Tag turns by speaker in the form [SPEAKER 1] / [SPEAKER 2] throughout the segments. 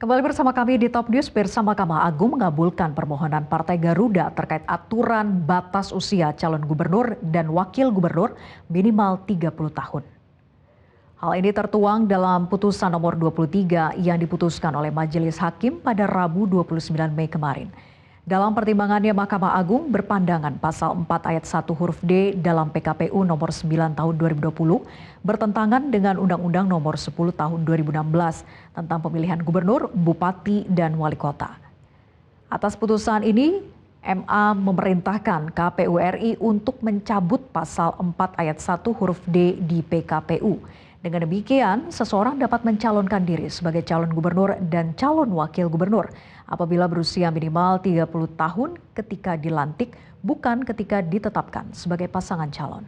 [SPEAKER 1] Kembali bersama kami di Top News. Mahkamah Agung mengabulkan permohonan Partai Garuda terkait aturan batas usia calon gubernur dan wakil gubernur minimal 30 tahun. Hal ini tertuang dalam putusan nomor 23 yang diputuskan oleh Majelis Hakim pada Rabu 29 Mei kemarin. Dalam pertimbangannya, Mahkamah Agung berpandangan pasal 4 ayat 1 huruf D dalam PKPU nomor 9 tahun 2020 bertentangan dengan Undang-Undang nomor 10 tahun 2016 tentang pemilihan gubernur, bupati, dan wali kota. Atas putusan ini, MA memerintahkan KPU RI untuk mencabut pasal 4 ayat 1 huruf D di PKPU. Dengan demikian, seseorang dapat mencalonkan diri sebagai calon gubernur dan calon wakil gubernur apabila berusia minimal 30 tahun ketika dilantik, bukan ketika ditetapkan sebagai pasangan calon.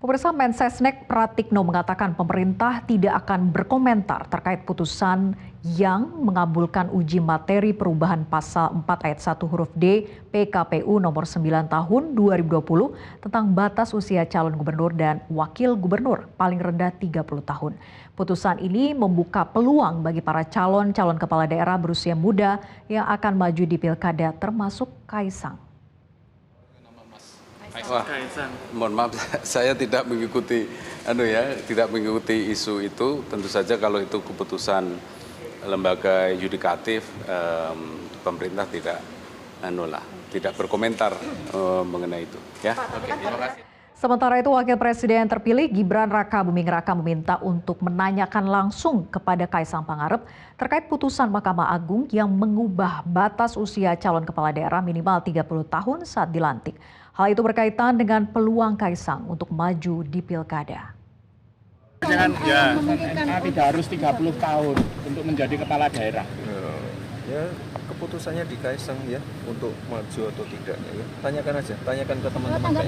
[SPEAKER 1] Pemirsa, Mensesnek Pratikno mengatakan pemerintah tidak akan berkomentar terkait putusan yang mengabulkan uji materi perubahan pasal 4 ayat 1 huruf D PKPU nomor 9 tahun 2020 tentang batas usia calon gubernur dan wakil gubernur paling rendah 30 tahun. Putusan ini membuka peluang bagi para calon kepala daerah berusia muda yang akan maju di pilkada termasuk Kaisang.
[SPEAKER 2] Wah, mohon maaf, saya tidak mengikuti isu itu. Tentu saja kalau itu keputusan lembaga yudikatif, pemerintah tidak berkomentar mengenai itu. Ya. Oke, terima kasih.
[SPEAKER 1] Sementara itu, Wakil Presiden terpilih Gibran Rakabuming Raka meminta untuk menanyakan langsung kepada Kaisang Pangarep terkait putusan Mahkamah Agung yang mengubah batas usia calon kepala daerah minimal 30 tahun saat dilantik. Hal itu berkaitan dengan peluang Kaisang untuk maju di pilkada.
[SPEAKER 3] Tidak harus 30 tahun untuk menjadi kepala daerah.
[SPEAKER 4] Ya, keputusannya di Kaisang ya untuk maju atau tidak ya. Tanyakan aja, tanyakan ke teman-teman.